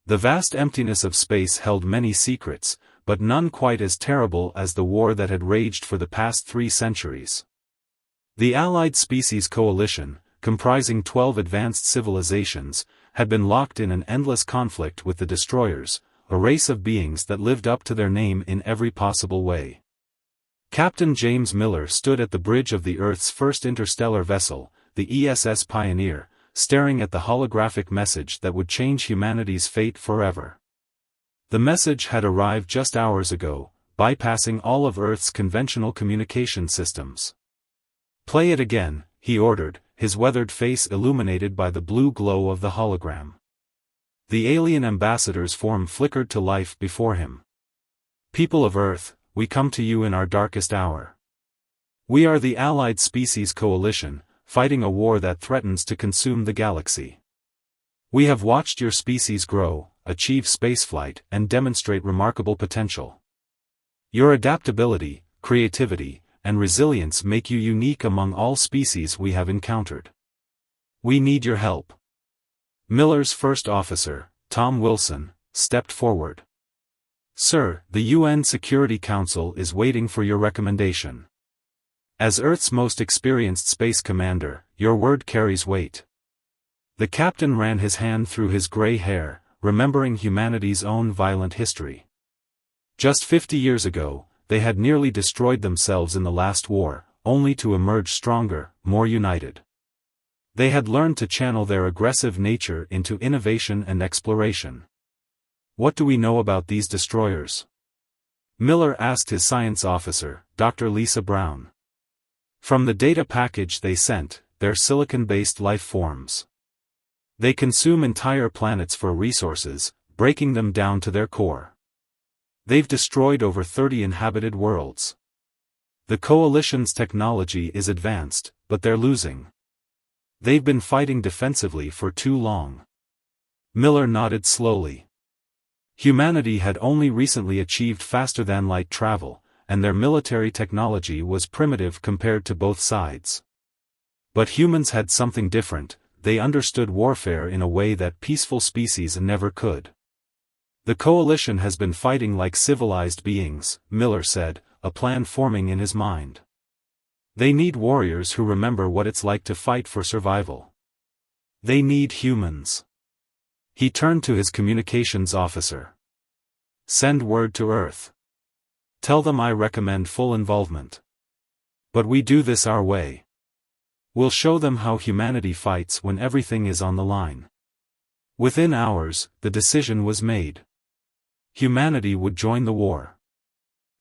The vast emptiness of space held many secrets, but none quite as terrible as the war that had raged for the past 3 centuries. The Allied Species Coalition, comprising 12 advanced civilizations, had been locked in an endless conflict with the destroyers, a race of beings that lived up to their name in every possible way. Captain James Miller stood at the bridge of the Earth's first interstellar vessel, the ESS Pioneer, staring at the holographic message that would change humanity's fate forever. The message had arrived just hours ago, bypassing all of Earth's conventional communication systems. "Play it again," he ordered, his weathered face illuminated by the blue glow of the hologram. The alien ambassador's form flickered to life before him. "People of Earth, we come to you in our darkest hour. We are the Allied Species Coalition, fighting a war that threatens to consume the galaxy. We have watched your species grow, achieve spaceflight, and demonstrate remarkable potential. Your adaptability, creativity, and resilience make you unique among all species we have encountered. We need your help." Miller's first officer, Tom Wilson, stepped forward. "Sir, the UN Security Council is waiting for your recommendation. As Earth's most experienced space commander, your word carries weight." The captain ran his hand through his gray hair, remembering humanity's own violent history. Just 50 years ago, they had nearly destroyed themselves in the last war, only to emerge stronger, more united. They had learned to channel their aggressive nature into innovation and exploration. "What do we know about these destroyers?" Miller asked his science officer, Dr. Lisa Brown. "From the data package they sent, they're silicon-based life forms. They consume entire planets for resources, breaking them down to their core. They've destroyed over 30 inhabited worlds. The Coalition's technology is advanced, but they're losing. They've been fighting defensively for too long." Miller nodded slowly. Humanity had only recently achieved faster-than-light travel, and their military technology was primitive compared to both sides. But humans had something different. They understood warfare in a way that peaceful species never could. "The Coalition has been fighting like civilized beings," Miller said, a plan forming in his mind. "They need warriors who remember what it's like to fight for survival. They need humans." He turned to his communications officer. "Send word to Earth. Tell them I recommend full involvement. But we do this our way. We'll show them how humanity fights when everything is on the line." Within hours, the decision was made. Humanity would join the war.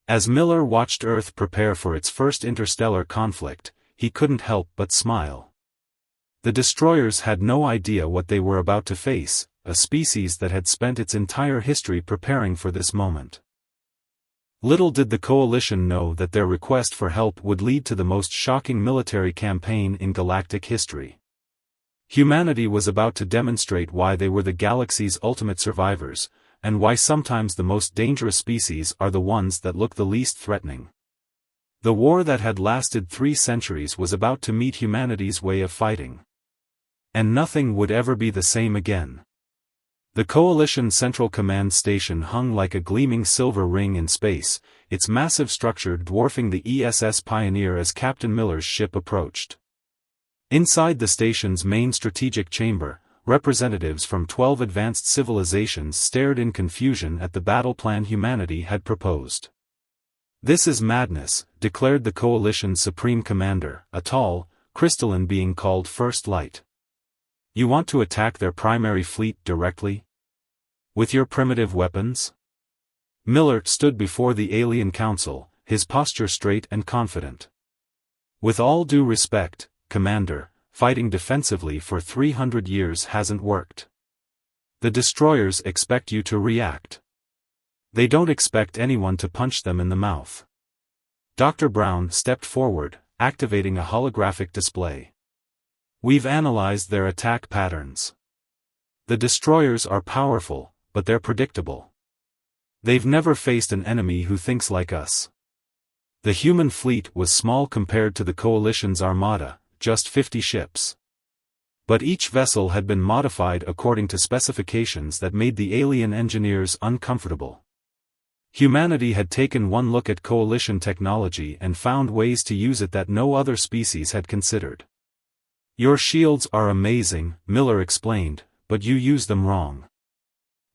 As Miller watched Earth prepare for its first interstellar conflict, he couldn't help but smile. The destroyers had no idea what they were about to face, a species that had spent its entire history preparing for this moment. Little did the Coalition know that their request for help would lead to the most shocking military campaign in galactic history. Humanity was about to demonstrate why they were the galaxy's ultimate survivors, and why sometimes the most dangerous species are the ones that look the least threatening. The war that had lasted 3 centuries was about to meet humanity's way of fighting. And nothing would ever be the same again. The Coalition Central Command Station hung like a gleaming silver ring in space, its massive structure dwarfing the ESS Pioneer as Captain Miller's ship approached. Inside the station's main strategic chamber, representatives from 12 advanced civilizations stared in confusion at the battle plan humanity had proposed. "This is madness," declared the Coalition's Supreme Commander, a tall, crystalline being called First Light. "You want to attack their primary fleet directly? With your primitive weapons?" Miller stood before the Alien Council, his posture straight and confident. "With all due respect, Commander, fighting defensively for 300 years hasn't worked. The destroyers expect you to react. They don't expect anyone to punch them in the mouth." Dr. Brown stepped forward, activating a holographic display. "We've analyzed their attack patterns. The destroyers are powerful, but they're predictable. They've never faced an enemy who thinks like us. The human fleet was small compared to the Coalition's armada, just 50 ships. But each vessel had been modified according to specifications that made the alien engineers uncomfortable. Humanity had taken one look at Coalition technology and found ways to use it that no other species had considered. "Your shields are amazing," Miller explained, "but you use them wrong.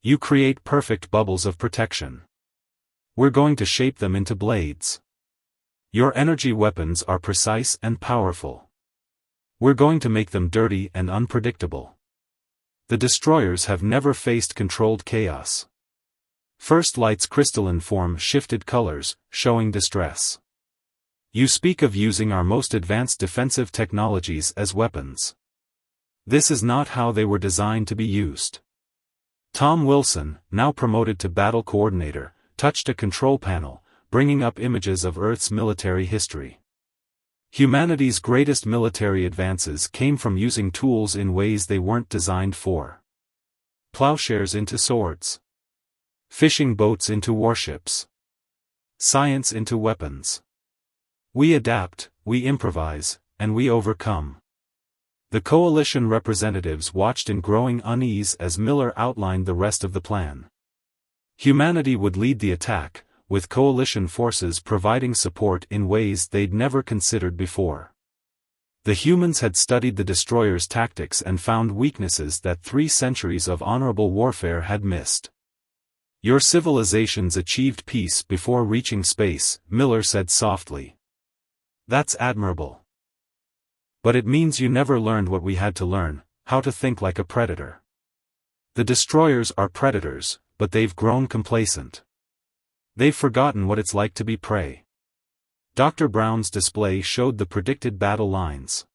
You create perfect bubbles of protection. We're going to shape them into blades. Your energy weapons are precise and powerful. We're going to make them dirty and unpredictable. The destroyers have never faced controlled chaos." First Light's crystalline form shifted colors, showing distress. "You speak of using our most advanced defensive technologies as weapons. This is not how they were designed to be used." Tom Wilson, now promoted to battle coordinator, touched a control panel, bringing up images of Earth's military history. Humanity's greatest military advances came from using tools in ways they weren't designed for. Plowshares into swords. Fishing boats into warships. Science into weapons. We adapt, we improvise, and we overcome. The Coalition representatives watched in growing unease as Miller outlined the rest of the plan. Humanity would lead the attack, with Coalition forces providing support in ways they'd never considered before. The humans had studied the destroyers' tactics and found weaknesses that 3 centuries of honorable warfare had missed. "Your civilizations achieved peace before reaching space," Miller said softly. "That's admirable. But it means you never learned what we had to learn, how to think like a predator. The destroyers are predators, but they've grown complacent. They've forgotten what it's like to be prey." Dr. Brown's display showed the predicted battle lines.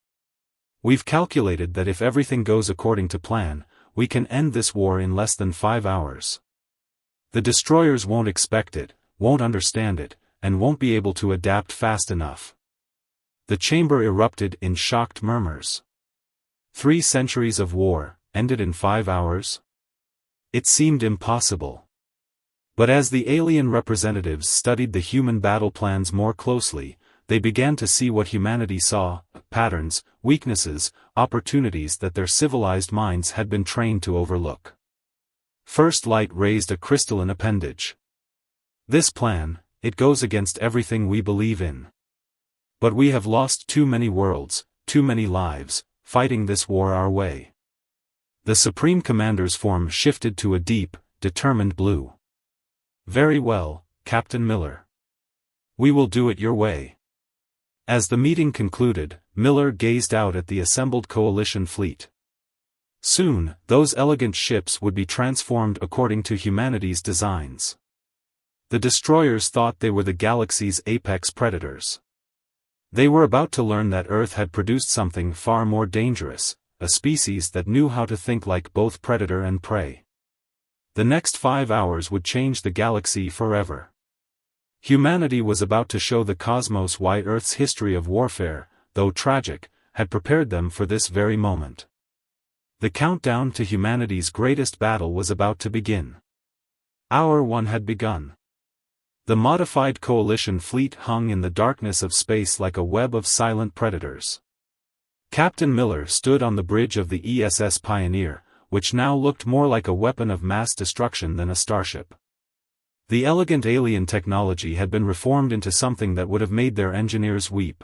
"We've calculated that if everything goes according to plan, we can end this war in less than 5 hours. The destroyers won't expect it, won't understand it, and won't be able to adapt fast enough." The chamber erupted in shocked murmurs. 3 centuries of war, ended in 5 hours? It seemed impossible. But as the alien representatives studied the human battle plans more closely, they began to see what humanity saw: patterns, weaknesses, opportunities that their civilized minds had been trained to overlook. First Light raised a crystalline appendage. "This plan, it goes against everything we believe in. But we have lost too many worlds, too many lives, fighting this war our way." The Supreme Commander's form shifted to a deep, determined blue. "Very well, Captain Miller. We will do it your way." As the meeting concluded, Miller gazed out at the assembled Coalition fleet. Soon, those elegant ships would be transformed according to humanity's designs. The destroyers thought they were the galaxy's apex predators. They were about to learn that Earth had produced something far more dangerous, a species that knew how to think like both predator and prey. The next 5 hours would change the galaxy forever. Humanity was about to show the cosmos why Earth's history of warfare, though tragic, had prepared them for this very moment. The countdown to humanity's greatest battle was about to begin. Hour 1 had begun. The modified Coalition fleet hung in the darkness of space like a web of silent predators. Captain Miller stood on the bridge of the ESS Pioneer, which now looked more like a weapon of mass destruction than a starship. The elegant alien technology had been reformed into something that would have made their engineers weep.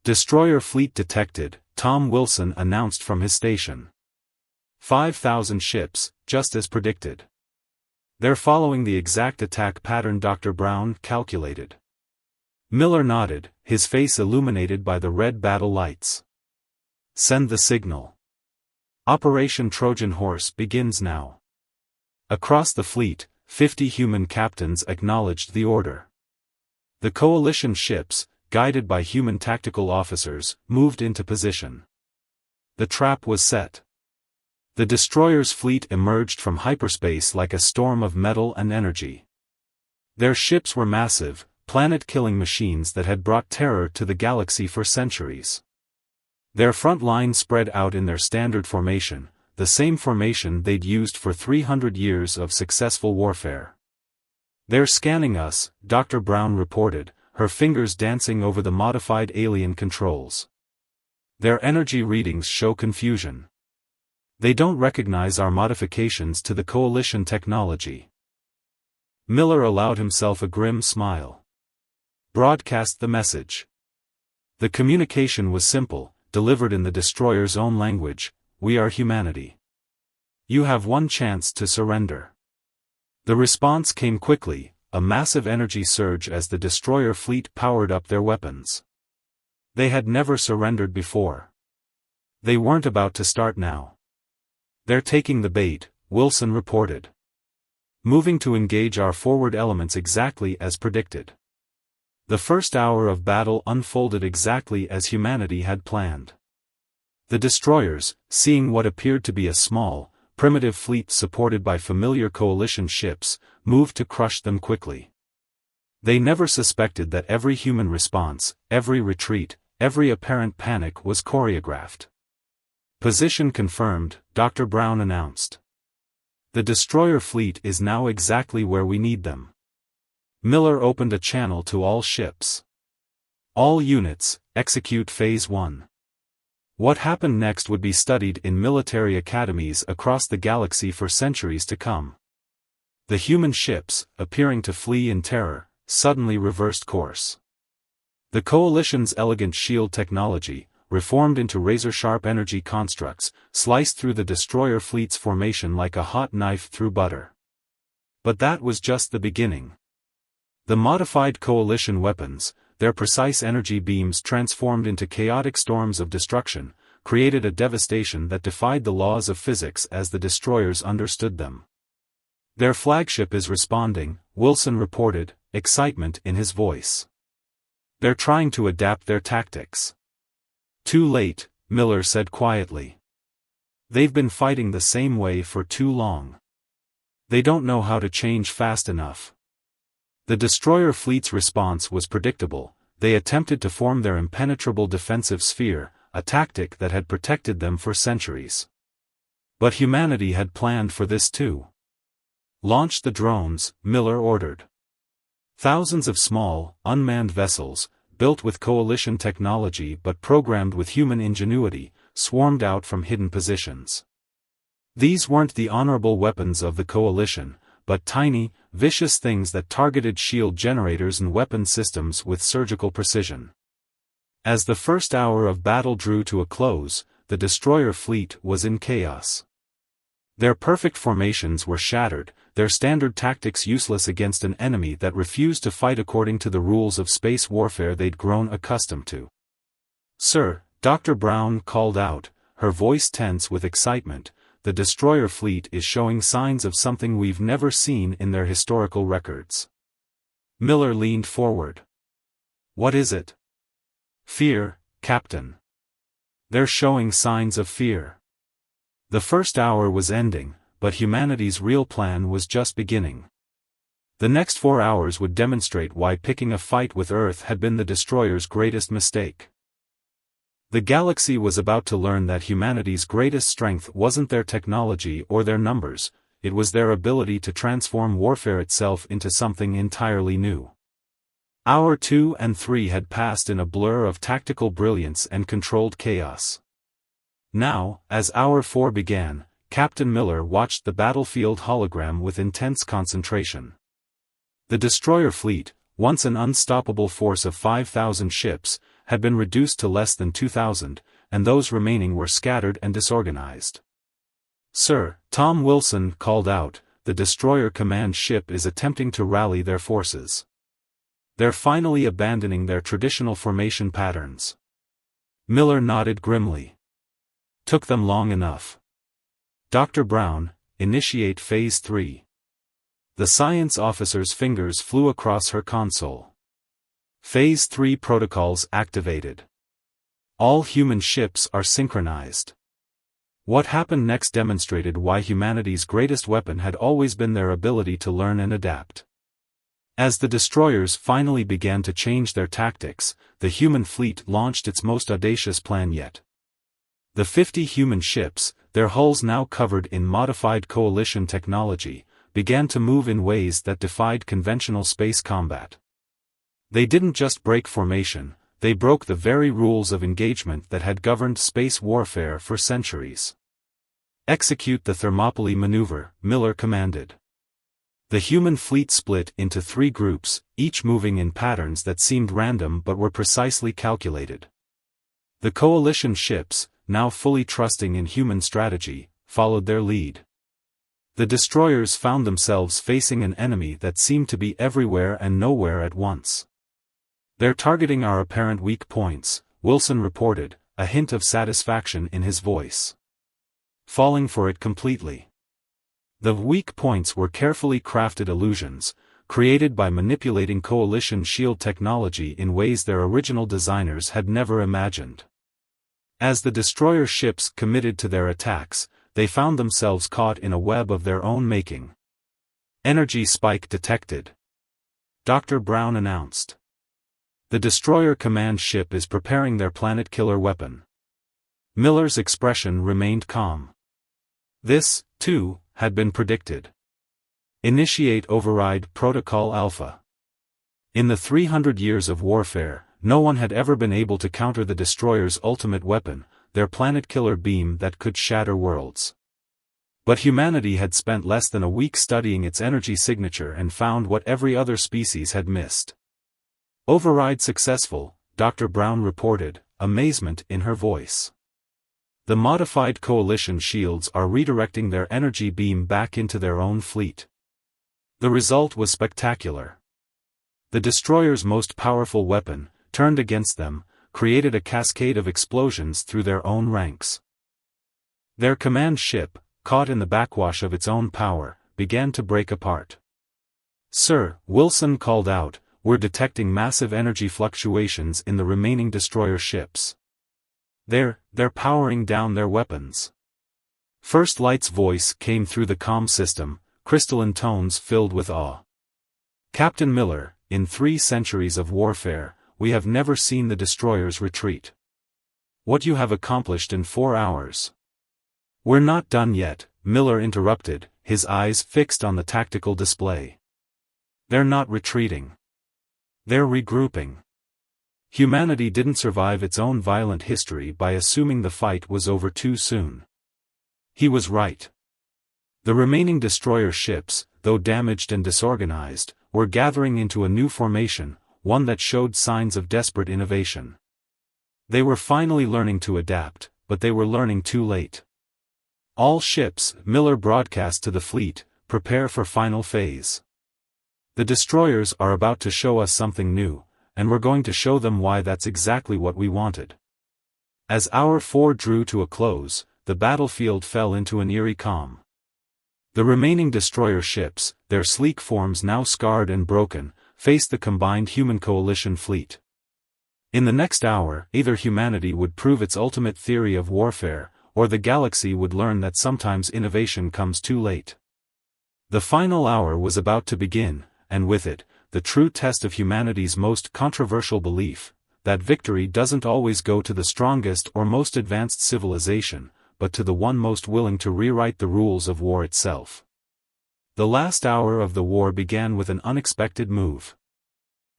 "Destroyer fleet detected," Tom Wilson announced from his station. 5,000 ships, just as predicted. "They're following the exact attack pattern Dr. Brown calculated." Miller nodded, his face illuminated by the red battle lights. "Send the signal. Operation Trojan Horse begins now." Across the fleet, 50 human captains acknowledged the order. The Coalition ships, guided by human tactical officers, moved into position. The trap was set. The destroyer's fleet emerged from hyperspace like a storm of metal and energy. Their ships were massive, planet-killing machines that had brought terror to the galaxy for centuries. Their front line spread out in their standard formation, the same formation they'd used for 300 years of successful warfare. "They're scanning us," Dr. Brown reported, her fingers dancing over the modified alien controls. Their energy readings show confusion. They don't recognize our modifications to the coalition technology. Miller allowed himself a grim smile. Broadcast the message. The communication was simple, delivered in the destroyer's own language: "We are humanity. You have one chance to surrender." The response came quickly, a massive energy surge as the destroyer fleet powered up their weapons. They had never surrendered before. They weren't about to start now. "They're taking the bait," Wilson reported. "Moving to engage our forward elements exactly as predicted." The first hour of battle unfolded exactly as humanity had planned. The destroyers, seeing what appeared to be a small, primitive fleet supported by familiar coalition ships, moved to crush them quickly. They never suspected that every human response, every retreat, every apparent panic was choreographed. "Position confirmed," Dr. Brown announced. "The destroyer fleet is now exactly where we need them." Miller opened a channel to all ships. "All units, execute Phase 1. What happened next would be studied in military academies across the galaxy for centuries to come. The human ships, appearing to flee in terror, suddenly reversed course. The Coalition's elegant shield technology, reformed into razor-sharp energy constructs, sliced through the destroyer fleet's formation like a hot knife through butter. But that was just the beginning. The modified Coalition weapons, their precise energy beams transformed into chaotic storms of destruction, created a devastation that defied the laws of physics as the destroyers understood them. "Their flagship is responding," Wilson reported, excitement in his voice. "They're trying to adapt their tactics." "Too late," Miller said quietly. "They've been fighting the same way for too long. They don't know how to change fast enough." The destroyer fleet's response was predictable. They attempted to form their impenetrable defensive sphere, a tactic that had protected them for centuries. But humanity had planned for this too. "Launch the drones," Miller ordered. Thousands of small, unmanned vessels, built with Coalition technology but programmed with human ingenuity, swarmed out from hidden positions. These weren't the honorable weapons of the Coalition, but tiny, vicious things that targeted shield generators and weapon systems with surgical precision. As the first hour of battle drew to a close, the destroyer fleet was in chaos. Their perfect formations were shattered, their standard tactics useless against an enemy that refused to fight according to the rules of space warfare they'd grown accustomed to. "Sir," Dr. Brown called out, her voice tense with excitement, "the destroyer fleet is showing signs of something we've never seen in their historical records." Miller leaned forward. "What is it?" "Fear, Captain. They're showing signs of fear." The first hour was ending, but humanity's real plan was just beginning. The next 4 hours would demonstrate why picking a fight with Earth had been the destroyer's greatest mistake. The galaxy was about to learn that humanity's greatest strength wasn't their technology or their numbers, it was their ability to transform warfare itself into something entirely new. Hour 2 and 3 had passed in a blur of tactical brilliance and controlled chaos. Now, as Hour 4 began, Captain Miller watched the battlefield hologram with intense concentration. The destroyer fleet, once an unstoppable force of 5,000 ships, had been reduced to less than 2,000, and those remaining were scattered and disorganized. "Sir," Tom Wilson called out, "the destroyer command ship is attempting to rally their forces. They're finally abandoning their traditional formation patterns." Miller nodded grimly. "Took them long enough. Dr. Brown, initiate Phase 3. The science officer's fingers flew across her console. Phase 3 protocols activated. All human ships are synchronized. What happened next demonstrated why humanity's greatest weapon had always been their ability to learn and adapt. As the destroyers finally began to change their tactics, the human fleet launched its most audacious plan yet. The 50 human ships, their hulls now covered in modified Coalition technology, began to move in ways that defied conventional space combat. They didn't just break formation, they broke the very rules of engagement that had governed space warfare for centuries. "Execute the Thermopylae maneuver," Miller commanded. The human fleet split into 3 groups, each moving in patterns that seemed random but were precisely calculated. The coalition ships, now fully trusting in human strategy, followed their lead. The destroyers found themselves facing an enemy that seemed to be everywhere and nowhere at once. "They're targeting our apparent weak points," Wilson reported, a hint of satisfaction in his voice. "Falling for it completely." The weak points were carefully crafted illusions, created by manipulating coalition shield technology in ways their original designers had never imagined. As the destroyer ships committed to their attacks, they found themselves caught in a web of their own making. "Energy spike detected," Dr. Brown announced. "The destroyer command ship is preparing their planet-killer weapon." Miller's expression remained calm. This, too, had been predicted. "Initiate override Protocol Alpha." In the 300 years of warfare, no one had ever been able to counter the destroyer's ultimate weapon, their planet-killer beam that could shatter worlds. But humanity had spent less than a week studying its energy signature and found what every other species had missed. "Override successful," Dr. Brown reported, amazement in her voice. "The modified coalition shields are redirecting their energy beam back into their own fleet." The result was spectacular. The destroyer's most powerful weapon, turned against them, created a cascade of explosions through their own ranks. Their command ship, caught in the backwash of its own power, began to break apart. "Sir," Wilson called out, "we're detecting massive energy fluctuations in the remaining destroyer ships. They're powering down their weapons." First Light's voice came through the comm system, crystalline tones filled with awe. "Captain Miller, in 3 centuries of warfare, we have never seen the destroyers retreat. What you have accomplished in 4 hours." "We're not done yet," Miller interrupted, his eyes fixed on the tactical display. "They're not retreating. They're regrouping." Humanity didn't survive its own violent history by assuming the fight was over too soon. He was right. The remaining destroyer ships, though damaged and disorganized, were gathering into a new formation, one that showed signs of desperate innovation. They were finally learning to adapt, but they were learning too late. "All ships," Miller broadcast to the fleet, "prepare for final phase. The destroyers are about to show us something new, and we're going to show them why that's exactly what we wanted." As Hour 4 drew to a close, the battlefield fell into an eerie calm. The remaining destroyer ships, their sleek forms now scarred and broken, faced the combined human coalition fleet. In the next hour, either humanity would prove its ultimate theory of warfare, or the galaxy would learn that sometimes innovation comes too late. The final hour was about to begin, and with it, the true test of humanity's most controversial belief, that victory doesn't always go to the strongest or most advanced civilization, but to the one most willing to rewrite the rules of war itself. The last hour of the war began with an unexpected move.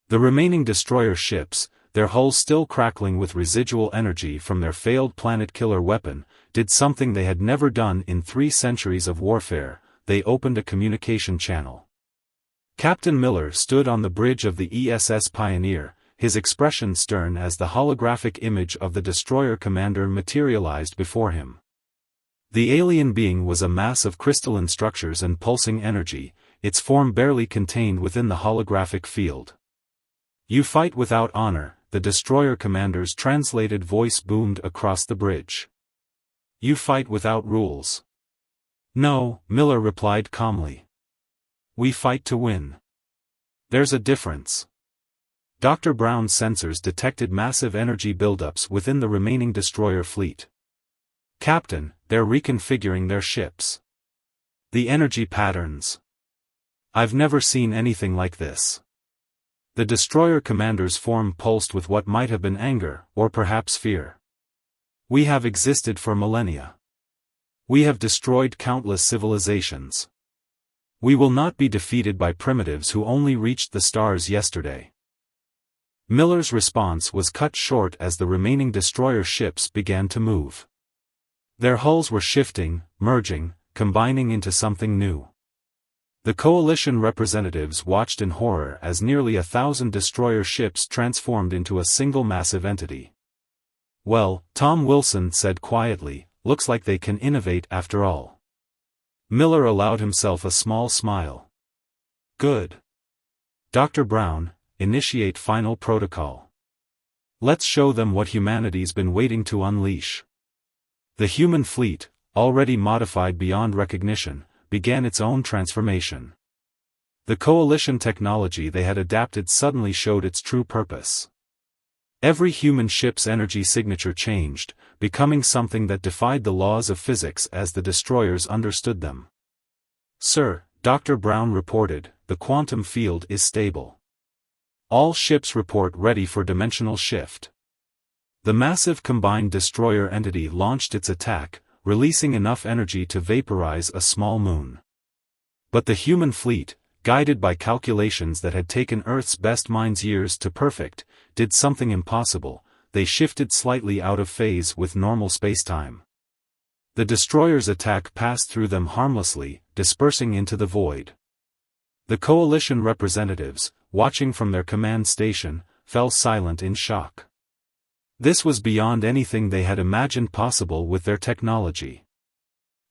The remaining destroyer ships, their hulls still crackling with residual energy from their failed planet-killer weapon, did something they had never done in 3 centuries of warfare: they opened a communication channel. Captain Miller stood on the bridge of the ESS Pioneer, his expression stern as the holographic image of the destroyer commander materialized before him. The alien being was a mass of crystalline structures and pulsing energy, its form barely contained within the holographic field. "You fight without honor," the destroyer commander's translated voice boomed across the bridge. "You fight without rules." "No," Miller replied calmly. "We fight to win. There's a difference." Dr. Brown's sensors detected massive energy buildups within the remaining destroyer fleet. "Captain, they're reconfiguring their ships. The energy patterns. I've never seen anything like this." The destroyer commander's form pulsed with what might have been anger, or perhaps fear. "We have existed for millennia. We have destroyed countless civilizations. We will not be defeated by primitives who only reached the stars yesterday." Miller's response was cut short as the remaining destroyer ships began to move. Their hulls were shifting, merging, combining into something new. The coalition representatives watched in horror as nearly 1,000 destroyer ships transformed into a single massive entity. "Well," Tom Wilson said quietly, "looks like they can innovate after all." Miller allowed himself a small smile. "Good. Dr. Brown, initiate final protocol. Let's show them what humanity's been waiting to unleash." The human fleet, already modified beyond recognition, began its own transformation. The coalition technology they had adapted suddenly showed its true purpose. Every human ship's energy signature changed, becoming something that defied the laws of physics as the destroyers understood them. "Sir," Dr. Brown reported, "the quantum field is stable. All ships report ready for dimensional shift." The massive combined destroyer entity launched its attack, releasing enough energy to vaporize a small moon. But the human fleet, guided by calculations that had taken Earth's best minds years to perfect, did something impossible. They shifted slightly out of phase with normal spacetime. The destroyer's attack passed through them harmlessly, dispersing into the void. The coalition representatives, watching from their command station, fell silent in shock. This was beyond anything they had imagined possible with their technology.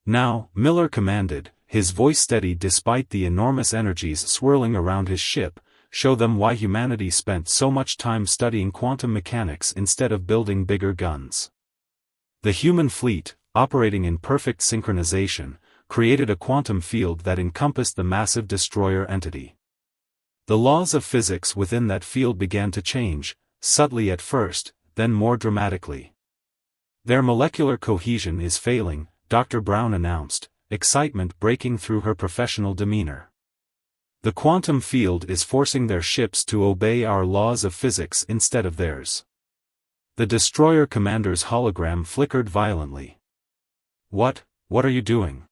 "Now," Miller commanded, his voice steady despite the enormous energies swirling around his ship, "show them why humanity spent so much time studying quantum mechanics instead of building bigger guns." The human fleet, operating in perfect synchronization, created a quantum field that encompassed the massive destroyer entity. The laws of physics within that field began to change, subtly at first, then more dramatically. "Their molecular cohesion is failing," Dr. Brown announced, excitement breaking through her professional demeanor. "The quantum field is forcing their ships to obey our laws of physics instead of theirs." The destroyer commander's hologram flickered violently. What are you doing?"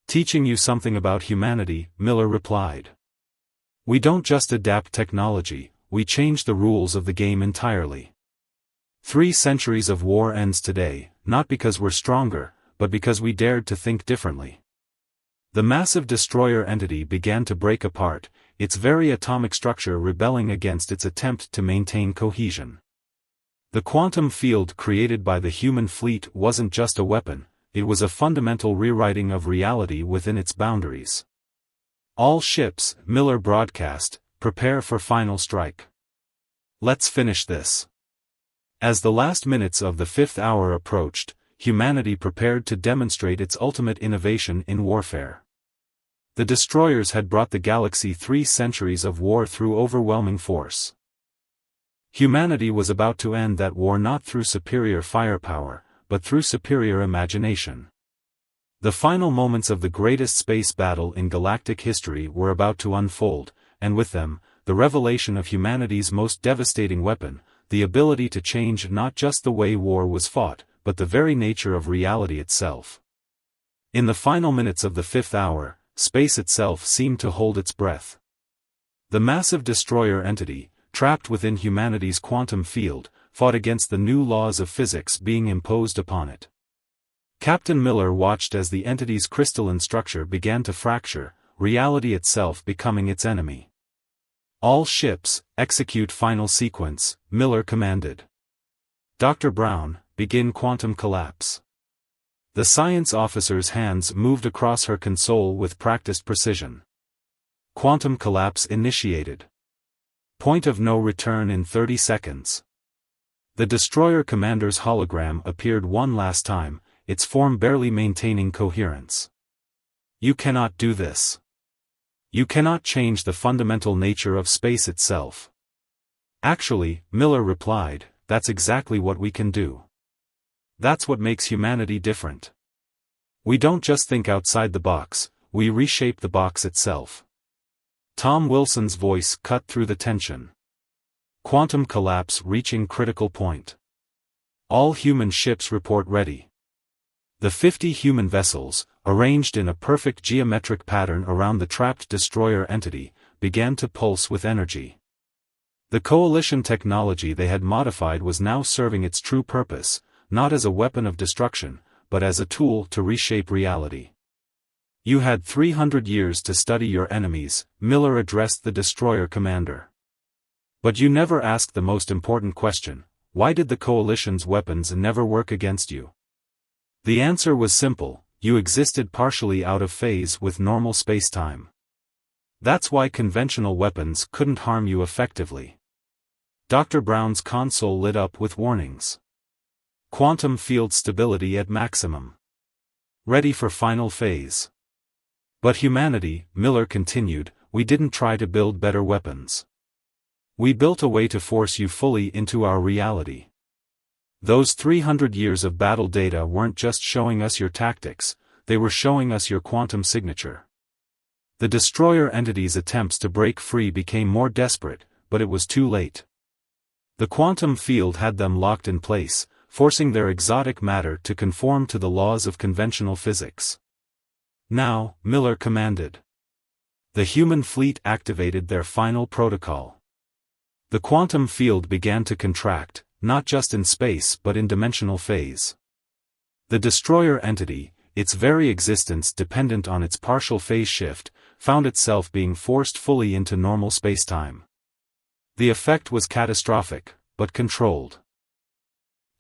"Teaching you something about humanity," Miller replied. "We don't just adapt technology, we change the rules of the game entirely. 3 centuries of war ends today, not because we're stronger, but because we dared to think differently." The massive destroyer entity began to break apart, its very atomic structure rebelling against its attempt to maintain cohesion. The quantum field created by the human fleet wasn't just a weapon, it was a fundamental rewriting of reality within its boundaries. "All ships," Miller broadcast, "prepare for final strike. Let's finish this." As the last minutes of the 5th hour approached, humanity prepared to demonstrate its ultimate innovation in warfare. The destroyers had brought the galaxy 3 centuries of war through overwhelming force. Humanity was about to end that war not through superior firepower, but through superior imagination. The final moments of the greatest space battle in galactic history were about to unfold, and with them, the revelation of humanity's most devastating weapon, the ability to change not just the way war was fought, but the very nature of reality itself. In the final minutes of the 5th hour, space itself seemed to hold its breath. The massive destroyer entity, trapped within humanity's quantum field, fought against the new laws of physics being imposed upon it. Captain Miller watched as the entity's crystalline structure began to fracture, reality itself becoming its enemy. "All ships, execute final sequence," Miller commanded. "Dr. Brown, begin quantum collapse." The science officer's hands moved across her console with practiced precision. Quantum collapse initiated. Point of no return in 30 seconds. The destroyer commander's hologram appeared one last time, its form barely maintaining coherence. "You cannot do this. You cannot change the fundamental nature of space itself." "Actually," Miller replied, "that's exactly what we can do. That's what makes humanity different. We don't just think outside the box, we reshape the box itself." Tom Wilson's voice cut through the tension. "Quantum collapse reaching critical point. All human ships report ready." The 50 human vessels, arranged in a perfect geometric pattern around the trapped destroyer entity, began to pulse with energy. The coalition technology they had modified was now serving its true purpose, not as a weapon of destruction, but as a tool to reshape reality. You had 300 years to study your enemies, Miller addressed the destroyer commander. But you never asked the most important question: why did the coalition's weapons never work against you? The answer was simple: you existed partially out of phase with normal spacetime. That's why conventional weapons couldn't harm you effectively. Dr. Brown's console lit up with warnings. Quantum field stability at maximum. Ready for final phase. But humanity, Miller continued, we didn't try to build better weapons. We built a way to force you fully into our reality. Those 300 years of battle data weren't just showing us your tactics, they were showing us your quantum signature. The destroyer entity's attempts to break free became more desperate, but it was too late. The quantum field had them locked in place, forcing their exotic matter to conform to the laws of conventional physics. Now, Miller commanded. The human fleet activated their final protocol. The quantum field began to contract, not just in space but in dimensional phase. The destroyer entity, its very existence dependent on its partial phase shift, found itself being forced fully into normal spacetime. The effect was catastrophic, but controlled.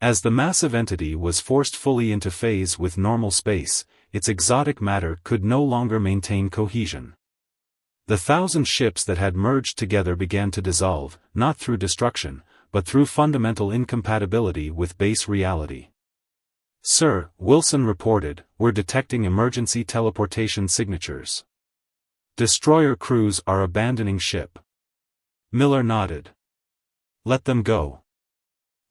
As the massive entity was forced fully into phase with normal space, its exotic matter could no longer maintain cohesion. The 1,000 ships that had merged together began to dissolve, not through destruction, but through fundamental incompatibility with base reality. Sir, Wilson reported, we're detecting emergency teleportation signatures. Destroyer crews are abandoning ship. Miller nodded. Let them go.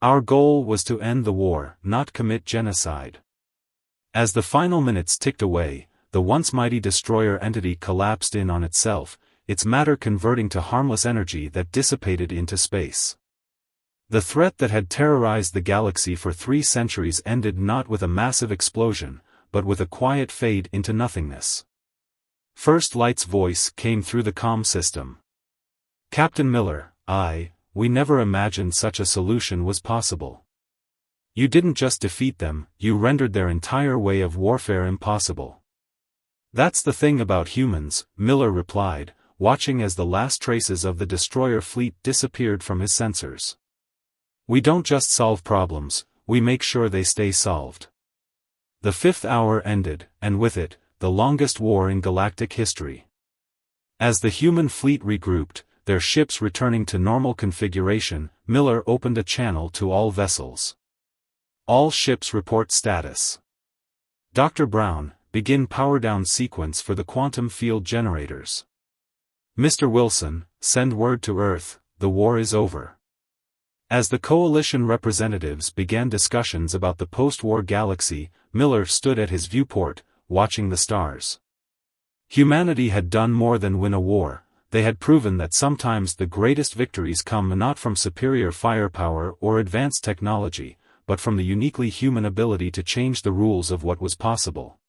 Our goal was to end the war, not commit genocide. As the final minutes ticked away, the once mighty destroyer entity collapsed in on itself, its matter converting to harmless energy that dissipated into space. The threat that had terrorized the galaxy for 3 centuries ended not with a massive explosion, but with a quiet fade into nothingness. First Light's voice came through the comm system. Captain Miller, we never imagined such a solution was possible. You didn't just defeat them, you rendered their entire way of warfare impossible. That's the thing about humans, Miller replied, watching as the last traces of the destroyer fleet disappeared from his sensors. We don't just solve problems, we make sure they stay solved. The 5th hour ended, and with it, the longest war in galactic history. As the human fleet regrouped, their ships returning to normal configuration, Miller opened a channel to all vessels. All ships report status. Dr. Brown, begin power-down sequence for the quantum field generators. Mr. Wilson, send word to Earth, the war is over. As the coalition representatives began discussions about the post-war galaxy, Miller stood at his viewport, watching the stars. Humanity had done more than win a war, they had proven that sometimes the greatest victories come not from superior firepower or advanced technology, but from the uniquely human ability to change the rules of what was possible.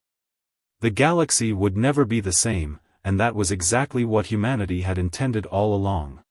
The galaxy would never be the same, and that was exactly what humanity had intended all along.